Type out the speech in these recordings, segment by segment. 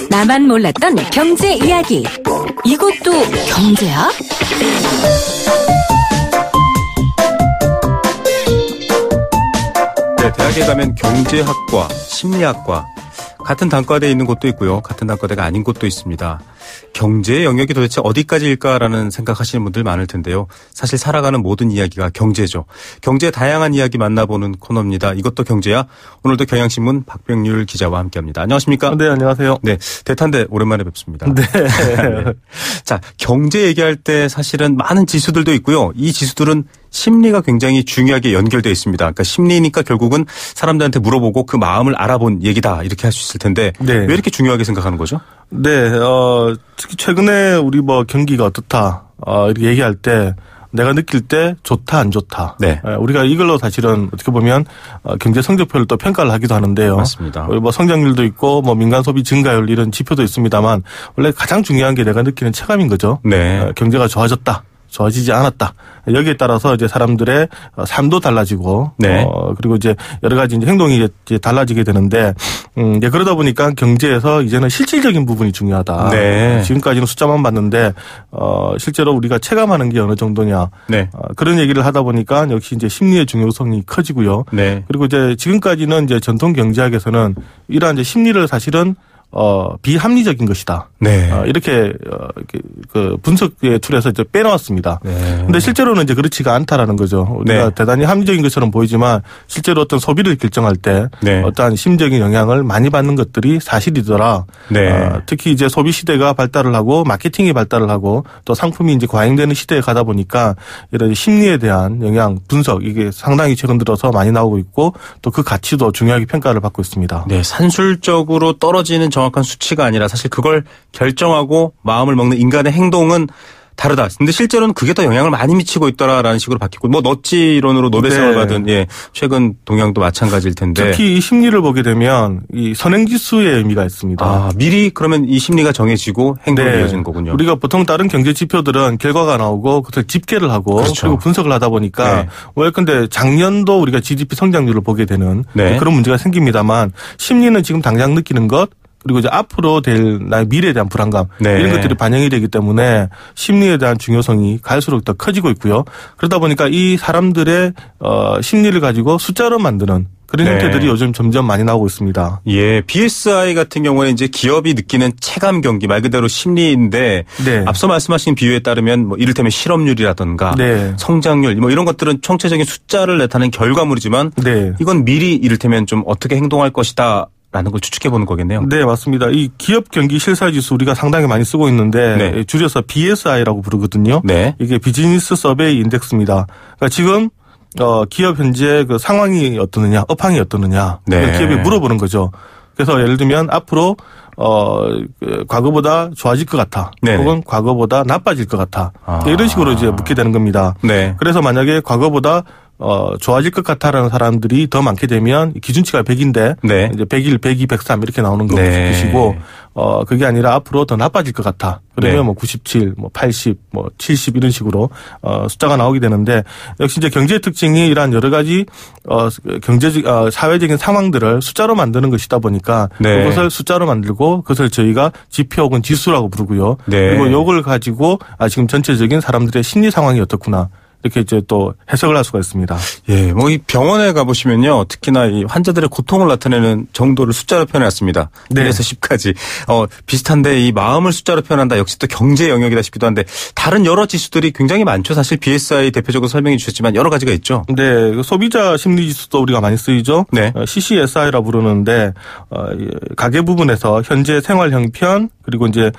나만 몰랐던 경제 이야기. 이것도 경제야? 네, 대학에 가면 경제학과, 심리학과 같은 단과대에 있는 곳도 있고요. 같은 단과대가 아닌 곳도 있습니다. 경제의 영역이 도대체 어디까지일까라는 생각하시는 분들 많을 텐데요. 사실 살아가는 모든 이야기가 경제죠. 경제의 다양한 이야기 만나보는 코너입니다. 이것도 경제야. 오늘도 경향신문 박병률 기자와 함께합니다. 안녕하십니까? 네, 안녕하세요. 네, 대탄대 오랜만에 뵙습니다. 네. 네. 자, 경제 얘기할 때 사실은 많은 지수들도 있고요. 이 지수들은 심리가 굉장히 중요하게 연결되어 있습니다. 그러니까 심리니까 결국은 사람들한테 물어보고 그 마음을 알아본 얘기다 이렇게 할 수 있을 텐데 네. 왜 이렇게 중요하게 생각하는 거죠? 네, 특히 최근에 우리 경기가 어떻다 이렇게 얘기할 때 내가 느낄 때 좋다 안 좋다. 네. 우리가 이걸로 사실은 어떻게 보면 경제 성적표를 또 평가를 하기도 하는데요. 맞습니다. 성장률도 있고 민간 소비 증가율 이런 지표도 있습니다만 원래 가장 중요한 게 내가 느끼는 체감인 거죠. 네. 경제가 좋아졌다. 좋아지지 않았다. 여기에 따라서 이제 사람들의 삶도 달라지고, 네. 그리고 이제 여러 가지 이제 행동이 이제 달라지게 되는데, 이제 그러다 보니까 경제에서 이제는 실질적인 부분이 중요하다. 네. 지금까지는 숫자만 봤는데, 실제로 우리가 체감하는 게 어느 정도냐. 네. 그런 얘기를 하다 보니까 역시 이제 심리의 중요성이 커지고요. 네. 그리고 이제 지금까지는 이제 전통 경제학에서는 이러한 이제 심리를 사실은 비합리적인 것이다. 네. 이렇게 그 분석의 툴에서 이제 빼놓았습니다. 네. 근데 실제로는 이제 그렇지가 않다라는 거죠. 우리가 네. 대단히 합리적인 것처럼 보이지만 실제로 어떤 소비를 결정할 때 네. 어떠한 심리적인 영향을 많이 받는 것들이 사실이더라. 네. 특히 이제 소비 시대가 발달을 하고 마케팅이 발달을 하고 또 상품이 이제 과잉되는 시대에 가다 보니까 이런 심리에 대한 영향 분석 이게 상당히 최근 들어서 많이 나오고 있고 또 그 가치도 중요하게 평가를 받고 있습니다. 네. 산술적으로 떨어지는 정확한 수치가 아니라 사실 그걸 결정하고 마음을 먹는 인간의 행동은 다르다. 근데 실제로는 그게 더 영향을 많이 미치고 있더라라는 식으로 바뀌고 너치 이론으로 노벨상을 네. 받은 최근 동향도 마찬가지일 텐데. 특히 이 심리를 보게 되면 이 선행지수의 의미가 있습니다. 미리 그러면 이 심리가 정해지고 행동이 네. 이어지는 거군요. 우리가 보통 다른 경제 지표들은 결과가 나오고 그것을 집계를 하고 그렇죠. 그리고 분석을 하다 보니까 네. 왜 근데 작년도 우리가 GDP 성장률을 보게 되는 네. 그런 문제가 생깁니다만 심리는 지금 당장 느끼는 것 그리고 이제 앞으로 될 나의 미래에 대한 불안감 네. 이런 것들이 반영이 되기 때문에 심리에 대한 중요성이 갈수록 더 커지고 있고요. 그러다 보니까 이 사람들의 심리를 가지고 숫자로 만드는 그런 네. 형태들이 요즘 점점 많이 나오고 있습니다. 예, BSI 같은 경우는 이제 기업이 느끼는 체감 경기 말 그대로 심리인데 네. 앞서 말씀하신 비유에 따르면 이를테면 실업률이라든가 네. 성장률 이런 것들은 총체적인 숫자를 나타내는 결과물이지만 네. 이건 미리 이를테면 좀 어떻게 행동할 것이다. 라는 걸 추측해 보는 거겠네요. 네, 맞습니다. 이 기업 경기 실사지수 우리가 상당히 많이 쓰고 있는데 네. 줄여서 BSI라고 부르거든요. 네. 이게 비즈니스 서베이 인덱스입니다. 그러니까 지금 기업 현재 그 상황이 어떠느냐, 업황이 어떠느냐, 네. 기업에 물어보는 거죠. 그래서 예를 들면 앞으로 과거보다 좋아질 것 같아. 네. 혹은 과거보다 나빠질 것 같아. 이런 식으로 이제 묻게 되는 겁니다. 네. 그래서 만약에 과거보다 좋아질 것 같아라는 사람들이 더 많게 되면 기준치가 100인데 네. 이제 101, 102, 103 이렇게 나오는 거 보시고 그게 아니라 앞으로 더 나빠질 것 같아. 그러면 네. 97, 80, 70 이런 식으로 숫자가 나오게 되는데 역시 이제 경제의 특징이 이러한 여러 가지 경제적 사회적인 상황들을 숫자로 만드는 것이다 보니까 네. 그것을 숫자로 만들고 그것을 저희가 지표 혹은 지수라고 부르고요. 네. 그리고 이걸 가지고 지금 전체적인 사람들의 심리 상황이 어떻구나. 이렇게 이제 또 해석을 할 수가 있습니다. 예, 이 병원에 가보시면요. 특히나 이 환자들의 고통을 나타내는 정도를 숫자로 표현했습니다. 네. 1에서 10까지. 비슷한데 이 마음을 숫자로 표현한다. 역시 또 경제 영역이다 싶기도 한데 다른 여러 지수들이 굉장히 많죠. 사실 BSI 대표적으로 설명해 주셨지만 여러 가지가 있죠. 네. 소비자 심리 지수도 우리가 많이 쓰이죠. 네. CCSI라 부르는데 가계 부분에서 현재 생활 형편 그리고 이제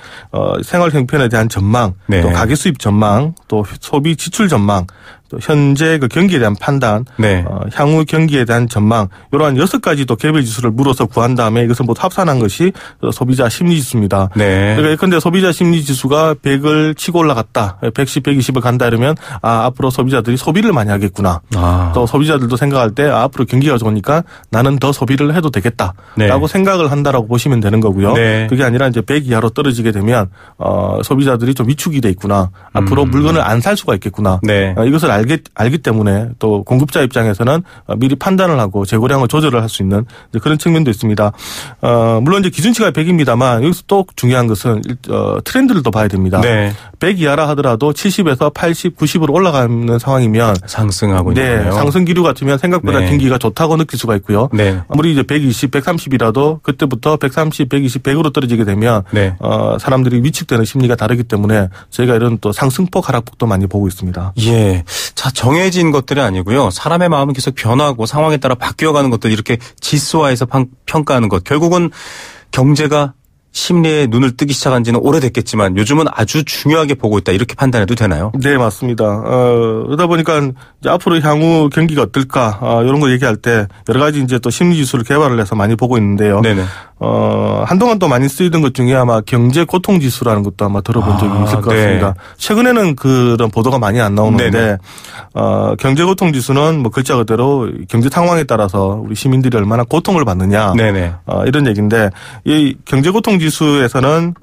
생활 형편에 대한 전망, 네. 또 가계 수입 전망, 또 소비 지출 전망, 또 현재 그 경기에 대한 판단, 네. 향후 경기에 대한 전망, 이러한 6가지 또 개별 지수를 물어서 구한 다음에 이것을 모두 합산한 것이 소비자 심리 지수입니다. 네. 그러니까 예컨대 소비자 심리 지수가 100을 치고 올라갔다, 110, 120을 간다 이러면 앞으로 소비자들이 소비를 많이 하겠구나. 또 소비자들도 생각할 때 앞으로 경기가 좋으니까 나는 더 소비를 해도 되겠다라고 네. 생각을 한다라고 보시면 되는 거고요. 네. 그게 아니라 이제 100 이하로 떨어지게 되면 소비자들이 좀 위축이 돼 있구나. 앞으로 물건을 안 살 수가 있겠구나. 네. 이것을 알기 때문에 또 공급자 입장에서는 미리 판단을 하고 재고량을 조절을 할 수 있는 그런 측면도 있습니다. 물론 이제 기준치가 100입니다만 여기서 또 중요한 것은 트렌드를 또 봐야 됩니다. 네. 100 이하라 하더라도 70에서 80, 90으로 올라가는 상황이면 상승하고 있네요. 네, 상승 기류 같으면 생각보다 네. 경기가 좋다고 느낄 수가 있고요. 네. 아무리 이제 120, 130이라도 그때부터 130, 120, 100으로 떨어지게 되면 네. 사람들이 위축되는 심리가 다르기 때문에 저희가 이런 또 상승폭 하락폭도 많이 보고 있습니다. 예, 자 정해진 것들이 아니고요. 사람의 마음은 계속 변하고 상황에 따라 바뀌어가는 것들 이렇게 지수화해서 평가하는 것. 결국은 경제가 심리에 눈을 뜨기 시작한 지는 오래됐겠지만 요즘은 아주 중요하게 보고 있다. 이렇게 판단해도 되나요? 네, 맞습니다. 그러다 보니까 이제 앞으로 향후 경기가 어떨까, 이런 거 얘기할 때 여러 가지 이제 또 심리 지수를 개발을 해서 많이 보고 있는데요. 네네. 한동안 또 많이 쓰이던 것 중에 아마 경제 고통 지수라는 것도 아마 들어본 적이 있을 것 같습니다. 네. 최근에는 그런 보도가 많이 안 나오는데, 경제 고통 지수는 뭐 글자 그대로 경제 상황에 따라서 우리 시민들이 얼마나 고통을 받느냐. 네네. 이런 얘기인데, 이 경제 고통 지수에서는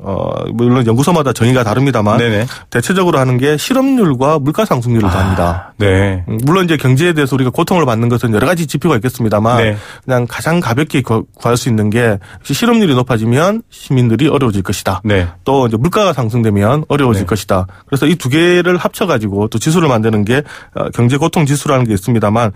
물론 연구소마다 정의가 다릅니다만 네네. 대체적으로 하는 게 실업률과 물가 상승률을 답니다. 네. 물론 이제 경제에 대해서 우리가 고통을 받는 것은 여러 가지 지표가 있겠습니다만 네. 그냥 가장 가볍게 구할 수 있는 게 실업률이 높아지면 시민들이 어려워질 것이다. 네. 또 이제 물가가 상승되면 어려워질 네. 것이다. 그래서 이 두 개를 합쳐가지고 또 지수를 만드는 게 경제 고통 지수라는 게 있습니다만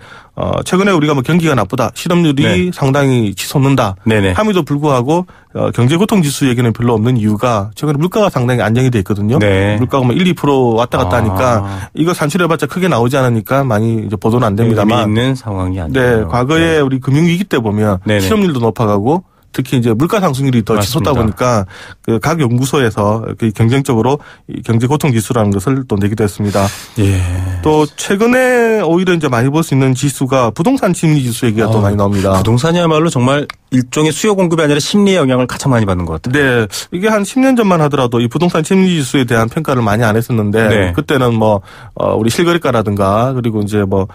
최근에 우리가 뭐 경기가 나쁘다, 실업률이 네. 상당히 치솟는다 네네. 함에도 불구하고 경제 고통 지수 얘기는 별로 없는 이유가 최근에 물가가 상당히 안정이 돼 있거든요. 네. 물가가 뭐 1, 2% 왔다 갔다 하니까 이거 산출해봤자 크게 나오지 않으니까 많이 이제 보도는 안 됩니다만. 의미 있는 상황이 아니에요. 네, 과거에 네. 우리 금융위기 때 보면 네네. 실업률도 높아가고 특히 이제 물가 상승률이 더 치솟다 보니까 그 각 연구소에서 경쟁적으로 경제 고통 지수라는 것을 또 내기도 했습니다. 예. 또 최근에 오히려 이제 많이 볼 수 있는 지수가 부동산 심리 지수 얘기가 또 많이 나옵니다. 부동산이야말로 정말 일종의 수요 공급이 아니라 심리의 영향을 가장 많이 받는 것 같아요. 네. 이게 한 10년 전만 하더라도 이 부동산 심리 지수에 대한 평가를 많이 안 했었는데 네. 그때는 뭐 우리 실거래가라든가 그리고 이제 뭐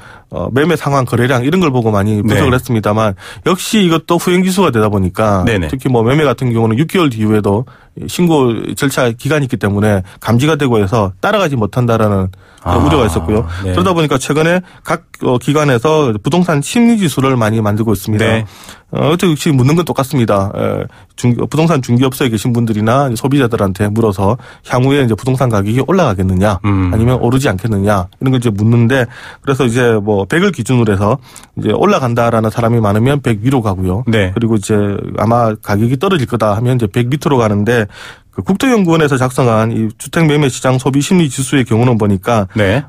매매 상황 거래량 이런 걸 보고 많이 분석을 네. 했습니다만 역시 이것도 후행 지수가 되다 보니까 네네. 특히 뭐 매매 같은 경우는 6개월 뒤후에도 신고 절차 기간이 있기 때문에 감지가 되고 해서 따라가지 못한다라는 우려가 있었고요. 네. 그러다 보니까 최근에 각 기관에서 부동산 심리 지수를 많이 만들고 있습니다. 네. 역시 묻는 건 똑같습니다. 부동산 중개업소에 계신 분들이나 소비자들한테 물어서 향후에 이제 부동산 가격이 올라가겠느냐, 아니면 오르지 않겠느냐 이런 걸 이제 묻는데 그래서 이제 뭐 100을 기준으로 해서 이제 올라간다라는 사람이 많으면 100 위로 가고요. 네. 그리고 이제 아마 가격이 떨어질 거다 하면 이제 100 밑으로 가는데. 그 국토연구원에서 작성한 이 주택 매매 시장 소비 심리 지수의 경우는 보니까 네.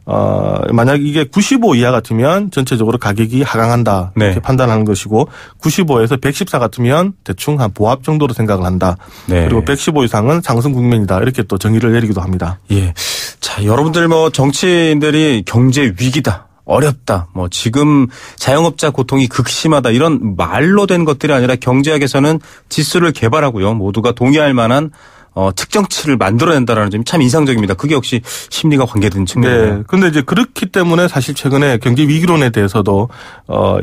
만약 이게 95 이하 같으면 전체적으로 가격이 하강한다 이렇게 네. 판단하는 것이고 95에서 114 같으면 대충 한 보합 정도로 생각을 한다. 네. 그리고 115 이상은 상승 국면이다 이렇게 또 정의를 내리기도 합니다. 예. 자, 여러분들 뭐 정치인들이 경제 위기다. 어렵다. 뭐 지금 자영업자 고통이 극심하다. 이런 말로 된 것들이 아니라 경제학에서는 지수를 개발하고요. 모두가 동의할 만한 특정치를 만들어낸다라는 점이 참 인상적입니다. 그게 역시 심리가 관계된 측면이에요. 네. 그런데 이제 그렇기 때문에 사실 최근에 경제 위기론에 대해서도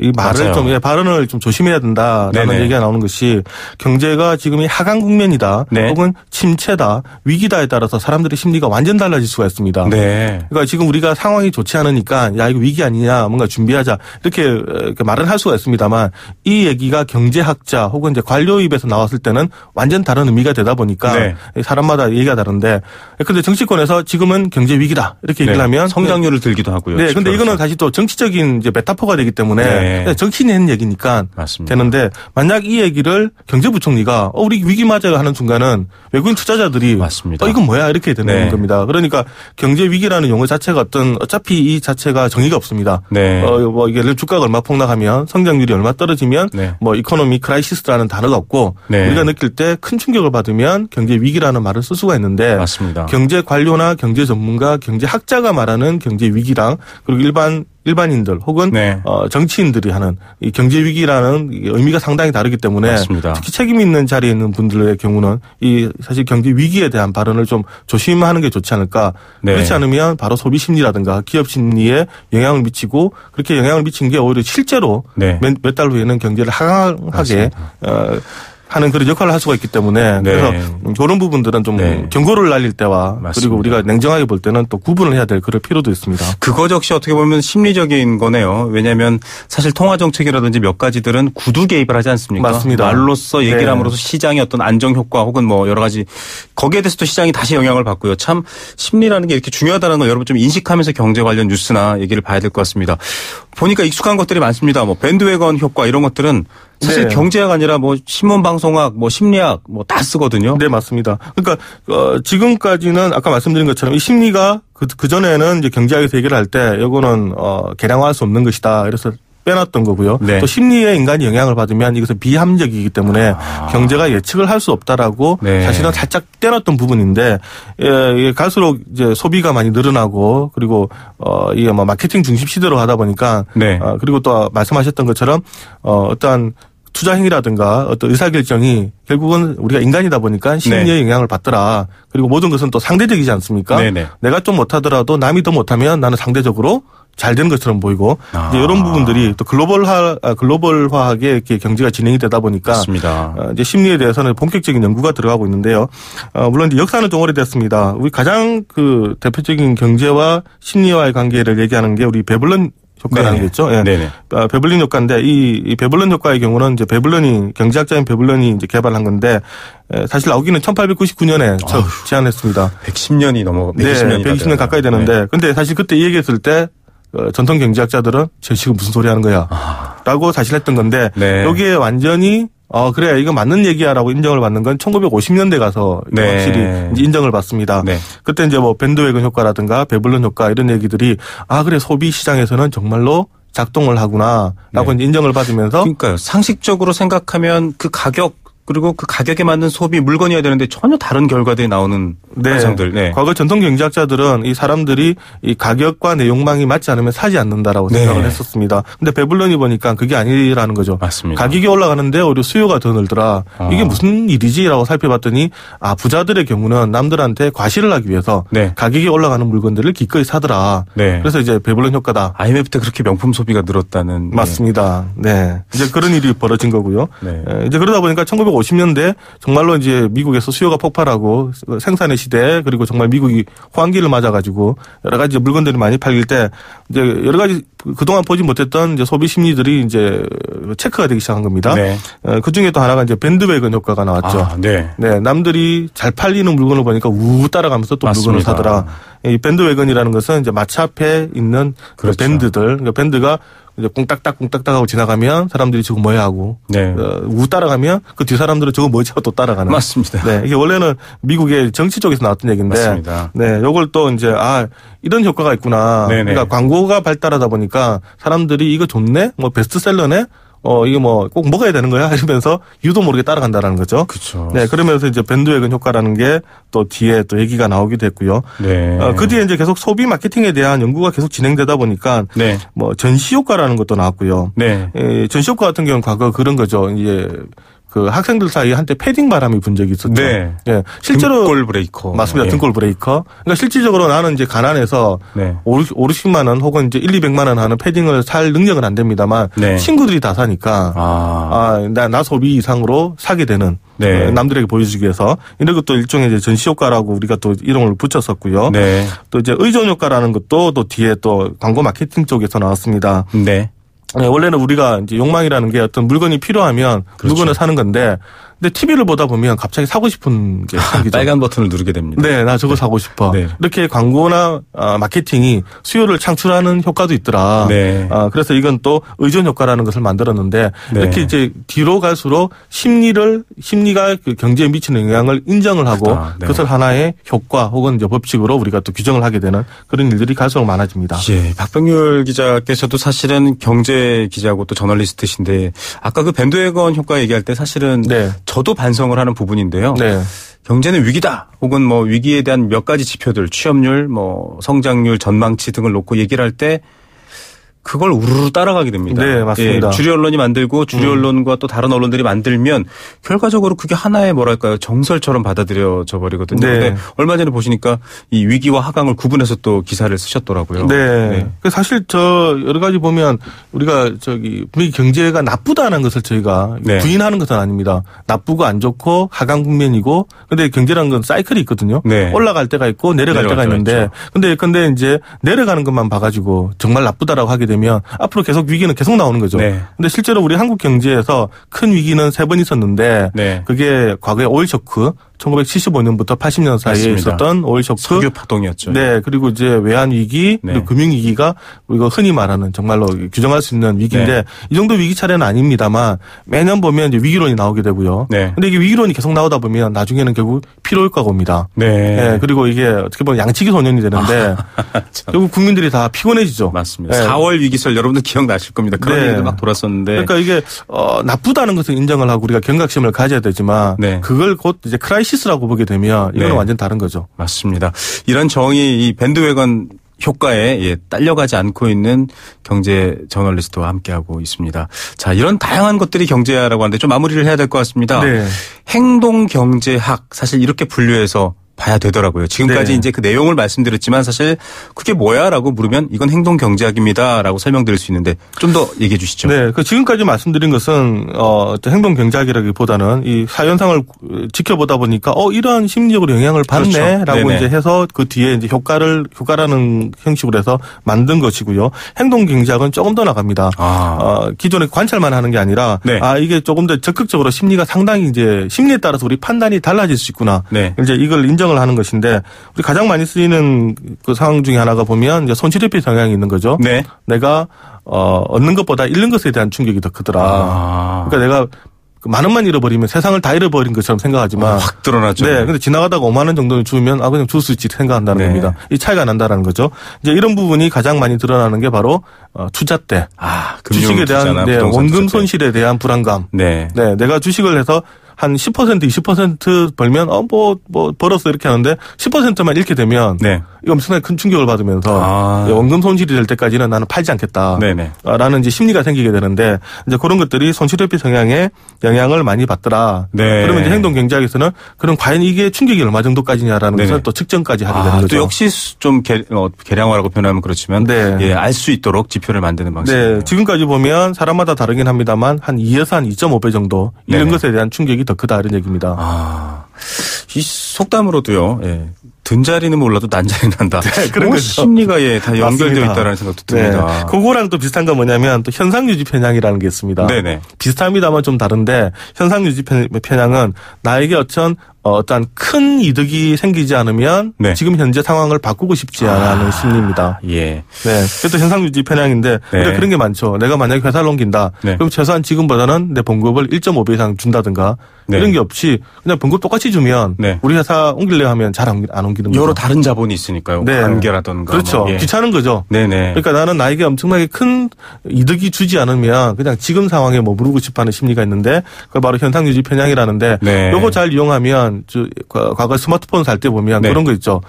이 말을 좀 발언을 좀 조심해야 된다라는 네네. 얘기가 나오는 것이 경제가 지금 이 하강 국면이다, 네. 혹은 침체다, 위기다에 따라서 사람들의 심리가 완전 달라질 수가 있습니다. 네. 그러니까 지금 우리가 상황이 좋지 않으니까 야 이거 위기 아니냐, 뭔가 준비하자 이렇게 말은 할 수가 있습니다만 이 얘기가 경제학자 혹은 이제 관료 입에서 나왔을 때는 완전 다른 의미가 되다 보니까. 네. 사람마다 얘기가 다른데, 근데 정치권에서 지금은 경제 위기다 이렇게 얘기를 네. 하면 성장률을 들기도 하고요. 네, 근데 이거는 다시 또 정치적인 이제 메타포가 되기 때문에 네. 정치인이 하는 얘기니까 맞습니다. 되는데 만약 이 얘기를 경제부총리가 우리 위기 맞아요 하는 순간은 외국인 투자자들이 맞습니다. 이건 뭐야 이렇게 되는 네. 겁니다. 그러니까 경제 위기라는 용어 자체가 어차피 이 자체가 정의가 없습니다. 네. 뭐 이게 주가가 얼마 폭락하면 성장률이 얼마 떨어지면 네. 뭐 이코노미 크라이시스라는 단어가 없고 네. 우리가 느낄 때 큰 충격을 받으면 경제 위기라는 말을 쓸 수가 있는데 맞습니다. 경제 관료나 경제 전문가, 경제학자가 말하는 경제 위기랑 그리고 일반인들 혹은 네. 정치인들이 하는 이 경제 위기라는 의미가 상당히 다르기 때문에 맞습니다. 특히 책임 있는 자리에 있는 분들의 경우는 이 사실 경제 위기에 대한 발언을 좀 조심하는 게 좋지 않을까. 네. 그렇지 않으면 바로 소비 심리라든가 기업 심리에 영향을 미치고 그렇게 영향을 미친 게 오히려 실제로 네. 몇 달 후에는 경제를 하강하게 하는 그런 역할을 할 수가 있기 때문에 네. 그래서 그런 부분들은 좀 네. 경고를 날릴 때와 맞습니다. 그리고 우리가 냉정하게 볼 때는 또 구분을 해야 될 그럴 필요도 있습니다. 그거 역시 어떻게 보면 심리적인 거네요. 왜냐하면 사실 통화정책이라든지 몇 가지들은 구두 개입을 하지 않습니까? 맞습니다. 말로써 얘기를 네. 함으로써 시장의 어떤 안정 효과 혹은 뭐 여러 가지 거기에 대해서도 시장이 다시 영향을 받고요. 참 심리라는 게 이렇게 중요하다는 걸 여러분 좀 인식하면서 경제 관련 뉴스나 얘기를 봐야 될 것 같습니다. 보니까 익숙한 것들이 많습니다. 뭐 밴드웨건 효과 이런 것들은 사실 네. 경제학 아니라 뭐 신문방송학, 뭐 심리학 뭐 다 쓰거든요. 네, 맞습니다. 그러니까 지금까지는 아까 말씀드린 것처럼 이 심리가 그 전에는 이제 경제학에서 얘기를 할 때 이거는 계량화할 수 없는 것이다. 그래서 빼놨던 거고요. 네. 또 심리에 인간이 영향을 받으면 이것은 비합리적이기 때문에 경제가 예측을 할 수 없다라고 네. 사실은 살짝 떼놨던 부분인데 갈수록 이제 소비가 많이 늘어나고 그리고 이게 뭐 마케팅 중심 시대로 하다 보니까 네. 그리고 또 말씀하셨던 것처럼 어떠한 투자 행위라든가 어떤 의사결정이 결국은 우리가 인간이다 보니까 심리에 네. 영향을 받더라. 그리고 모든 것은 또 상대적이지 않습니까? 네네. 내가 좀 못하더라도 남이 더 못하면 나는 상대적으로 잘 되는 것처럼 보이고 이제 이런 부분들이 또 글로벌화하게 이렇게 경제가 진행이 되다 보니까 맞습니다. 이제 심리에 대해서는 본격적인 연구가 들어가고 있는데요. 물론 이제 역사는 좀 오래됐습니다. 우리 가장 그 대표적인 경제와 심리와의 관계를 얘기하는 게 우리 베블런 효과라는 게 있죠. 예. 베블린 효과인데 이 베블런 효과의 경우는 이제 경제학자인 베블런이 이제 개발한 건데 사실 나오기는 1899년에 제안했습니다. 110년이 넘어 120년 가까이 되는데 근데 사실 그때 이 얘기했을 때 전통 경제학자들은 저 지금 무슨 소리 하는 거야 라고 사실 했던 건데 여기에 완전히 그래 이거 맞는 얘기야라고 인정을 받는 건 1950년대 가서 확실히 이제 인정을 받습니다. 그때 이제 뭐 밴드웨건 효과라든가 베블런 효과 이런 얘기들이 그래 소비 시장에서는 정말로 작동을 하구나라고 이제 인정을 받으면서 그러니까요. 상식적으로 생각하면 그 가격 그리고 그 가격에 맞는 소비 물건이어야 되는데 전혀 다른 결과들이 나오는 현상들. 과거 전통 경제학자들은 이 사람들이 이 가격과 내용망이 맞지 않으면 사지 않는다라고 생각을 했었습니다. 근데 베블런이 보니까 그게 아니라는 거죠. 맞습니다. 가격이 올라가는데 오히려 수요가 더 늘더라. 이게 무슨 일이지라고 살펴봤더니 부자들의 경우는 남들한테 과시를 하기 위해서 가격이 올라가는 물건들을 기꺼이 사더라. 그래서 이제 베블런 효과다. IMF 때 그렇게 명품 소비가 늘었다는. 맞습니다. 이제 그런 일이 벌어진 거고요. 이제 그러다 보니까 1950년대 정말로 이제 미국에서 수요가 폭발하고 생산의 시대 그리고 정말 미국이 호황기를 맞아가지고 여러 가지 물건들이 많이 팔릴 때 이제 여러 가지 그동안 보지 못했던 이제 소비 심리들이 이제 체크가 되기 시작한 겁니다. 그 중에 또 하나가 이제 밴드웨건 효과가 나왔죠. 남들이 잘 팔리는 물건을 보니까 따라가면서 또 맞습니다. 물건을 사더라. 이 밴드웨건이라는 것은 이제 마차 앞에 있는 밴드들, 그러니까 밴드가 이제 꽁딱딱 하고 지나가면 사람들이 저거 뭐야 하고 따라가면 그 뒤 사람들은 저거 뭐지 하고 또 따라가는. 맞습니다. 이게 원래는 미국의 정치 쪽에서 나왔던 얘기인데. 맞습니다. 요걸 또 이제 이런 효과가 있구나. 그러니까 광고가 발달하다 보니까 사람들이 이거 좋네, 뭐 베스트셀러네. 이게 뭐 꼭 먹어야 되는 거야 이러면서 유도 모르게 따라간다라는 거죠. 그렇죠. 그러면서 이제 밴드웨건 효과라는 게 또 뒤에 또 얘기가 나오기도 했고요. 그 뒤에 이제 계속 소비 마케팅에 대한 연구가 계속 진행되다 보니까 뭐 전시 효과라는 것도 나왔고요. 전시 효과 같은 경우는 과거 그런 거죠. 이제 그 학생들 사이에 한때 패딩 바람이 분 적이 있었죠. 실제로 등골 브레이커. 맞습니다. 등골 브레이커. 그러니까 실질적으로 나는 이제 가난해서 50만 원 혹은 이제 200만 원 하는 패딩을 살 능력은 안 됩니다만 친구들이 다 사니까 나 소비 이상으로 사게 되는 남들에게 보여주기 위해서 이런 것도 일종의 이제 전시 효과라고 우리가 또 이름을 붙였었고요. 또 이제 의존 효과라는 것도 또 뒤에 또 광고 마케팅 쪽에서 나왔습니다. 원래는 우리가 이제 욕망이라는 게 어떤 물건이 필요하면 물건을 사는 건데, 근데 TV를 보다 보면 갑자기 사고 싶은 게 생기죠. 빨간 버튼을 누르게 됩니다. 나 저거 사고 싶어. 이렇게 광고나 마케팅이 수요를 창출하는 효과도 있더라. 그래서 이건 또 의존 효과라는 것을 만들었는데 이렇게 이제 뒤로 갈수록 심리가 그 경제에 미치는 영향을 인정을 하고 그것을 하나의 효과 혹은 이제 법칙으로 우리가 또 규정을 하게 되는 그런 일들이 갈수록 많아집니다. 박병률 기자께서도 사실은 경제 기자고 또 저널리스트신데 아까 그 밴드웨건 효과 얘기할 때 사실은 저도 반성을 하는 부분인데요. 경제는 위기다. 혹은 뭐 위기에 대한 몇 가지 지표들, 취업률, 뭐 성장률, 전망치 등을 놓고 얘기를 할 때 그걸 우르르 따라가게 됩니다. 네, 맞습니다. 예, 주류 언론이 만들고 주류 언론과 또 다른 언론들이 만들면 결과적으로 그게 하나의 뭐랄까요 정설처럼 받아들여져 버리거든요. 네. 근데 얼마 전에 보시니까 이 위기와 하강을 구분해서 또 기사를 쓰셨더라고요. 네. 네. 사실 여러 가지 보면 우리가 분명히 경제가 나쁘다는 것을 저희가 네. 부인하는 것은 아닙니다. 나쁘고 안 좋고 하강 국면이고 근데 경제라는 건 사이클이 있거든요. 네. 올라갈 때가 있고 내려갈 때가 있는데 근데 이제 내려가는 것만 봐가지고 정말 나쁘다라고 하게 되면 앞으로 계속 위기는 계속 나오는 거죠. 네. 근데 실제로 우리 한국 경제에서 큰 위기는 3번 있었는데 네. 그게 과거에 오일 쇼크 1975년부터 80년 사이에 맞습니다. 있었던 오일 쇼크, 석유 파동이었죠. 네, 그리고 이제 외환 위기, 네. 그리고 금융 위기가 우리가 흔히 말하는 정말로 규정할 수 있는 위기인데 네. 이 정도 위기 차례는 아닙니다만 매년 보면 이제 위기론이 나오게 되고요. 네. 근데 이게 위기론이 계속 나오다 보면 나중에는 결국 필요효과가 옵니다. 네. 네. 그리고 이게 어떻게 보면 양치기 소년이 되는데 결국 국민들이 다 피곤해지죠. 맞습니다. 네. 4월 위기설 여러분들 기억나실 겁니다. 그런 네. 얘기들 막 돌았었는데. 그러니까 이게 나쁘다는 것을 인정을 하고 우리가 경각심을 가져야 되지만 네. 그걸 곧 이제 크라이시스라고 보게 되면 이거는 네. 완전 다른 거죠. 맞습니다. 이런 정의 이 밴드웨건 효과에 딸려가지 않고 있는 경제 저널리스트와 함께하고 있습니다. 자, 이런 다양한 것들이 경제라고 하는데 좀 마무리를 해야 될 것 같습니다. 네. 행동경제학 사실 이렇게 분류해서 봐야 되더라고요. 지금까지 네. 이제 그 내용을 말씀드렸지만 사실 그게 뭐야라고 물으면 이건 행동경제학입니다라고 설명드릴 수 있는데 좀 더 얘기해 주시죠. 네, 그 지금까지 말씀드린 것은 행동경제학이라기보다는 이 사현상을 지켜보다 보니까 이러한 심리적으로 영향을 받네라고 그렇죠. 이제 해서 그 뒤에 이제 효과라는 형식으로 해서 만든 것이고요. 행동경제학은 조금 더 나갑니다. 기존에 관찰만 하는 게 아니라 네. 이게 조금 더 적극적으로 심리가 상당히 이제 심리에 따라서 우리 판단이 달라질 수 있구나. 네. 이제 이걸 인정을 하는 것인데 우리 가장 많이 쓰이는 그 상황 중에 하나가 보면 이제 손실회피 성향이 있는 거죠. 네. 내가 얻는 것보다 잃는 것에 대한 충격이 더 크더라. 그러니까 내가 만 원만 잃어버리면 세상을 다 잃어버린 것처럼 생각하지만 확 드러나죠. 네. 근데 지나가다가 5만 원 정도는 주면 그냥 줄 수 있지 생각한다는 네. 겁니다. 이 차이가 난다라는 거죠. 이제 이런 부분이 가장 많이 드러나는 게 바로 투자 때 주식에 대한 원금 손실에 대한 불안감. 네. 네. 내가 주식을 해서 한 10%, 20% 벌면 벌었어 이렇게 하는데 10%만 잃게 되면 네. 이거 엄청나게 큰 충격을 받으면서 원금 손실이 될 때까지는 나는 팔지 않겠다라는 이제 심리가 생기게 되는데 이제 그런 것들이 손실회피 성향에 영향을 많이 받더라. 네. 그러면 이제 행동경제학에서는 그럼 과연 이게 충격이 얼마 정도까지냐라는 네네. 것을 또 측정까지 하게 되는 거죠. 또 역시 좀 계량화라고 표현하면 그렇지만 네. 예, 알 수 있도록 지표를 만드는 방식이에요. 네. 지금까지 보면 사람마다 다르긴 합니다만 한 2에서 한 2.5배 정도 이런 네네. 것에 대한 충격이 더 크다 이런 얘기입니다. 이 속담으로도요. 예. 든 자리는 몰라도 난 자리는 난다. 네, 그런 거죠. 심리가 다 연결되어 있다는 생각도 듭니다. 네. 그거랑 또 비슷한 건 뭐냐면 또 현상유지 편향이라는 게 있습니다. 네네. 비슷합니다만 좀 다른데 현상유지 편향은 나에게 어떤 큰 이득이 생기지 않으면 네. 지금 현재 상황을 바꾸고 싶지 않은 심리입니다. 예. 네. 그것도 현상유지 편향인데 네. 그런 게 많죠. 내가 만약에 회사를 옮긴다. 네. 그럼 최소한 지금보다는 내 봉급을 1.5배 이상 준다든가 네. 이런 게 없이 그냥 봉급 똑같이 주면 네. 우리 회사 옮기려 하면 잘 안 옮기는 거죠. 여러 다른 자본이 있으니까요. 네. 관계라든가. 그렇죠. 예. 귀찮은 거죠. 네네. 그러니까 나는 나에게 엄청나게 큰 이득이 주지 않으면 그냥 지금 상황에 머무르고 싶어하는 심리가 있는데 그걸 바로 현상유지 편향이라는데 네. 요거 잘 이용하면 과거 스마트폰 살 때 보면 네. 그런 거 있죠.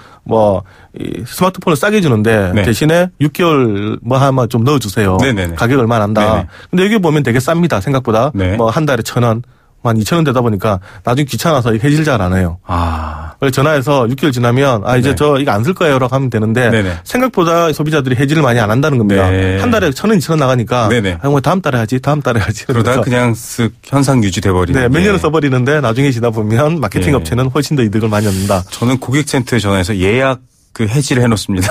이 스마트폰을 싸게 주는데 네. 대신에 6개월 하면 좀 넣어주세요. 네네네. 가격 얼마 안 한다. 네네. 근데 여기 보면 되게 쌉니다. 생각보다. 네. 한 달에 1,000원. 한 2,000원 되다 보니까 나중에 귀찮아서 해질 잘 안 해요. 그래서 전화해서 6개월 지나면 이제 저 이거 안 쓸 거예요라고 하면 되는데 네네. 생각보다 소비자들이 해지를 많이 안 한다는 겁니다. 네. 한 달에 1,000원, 2,000원 나가니까 다음 달에 하지. 그러다 그냥 쓱 현상 유지돼 버리는. 네, 몇 년을 써버리는데 나중에 지나 보면 마케팅 업체는 훨씬 더 이득을 많이 얻는다. 저는 고객센터에 전화해서 예약 해지를 해놓습니다.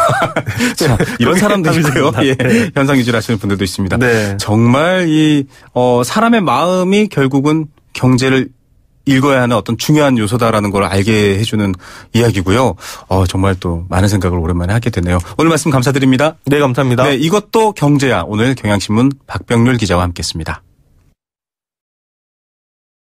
자, 이런 사람도 있고요. 예. 현상 유지를 하시는 분들도 있습니다. 네. 정말 사람의 마음이 결국은 경제를 읽어야 하는 어떤 중요한 요소다라는 걸 알게 해주는 이야기고요. 정말 또 많은 생각을 오랜만에 하게 되네요. 오늘 말씀 감사드립니다. 네, 감사합니다. 네, 이것도 경제야. 오늘 경향신문 박병률 기자와 함께했습니다.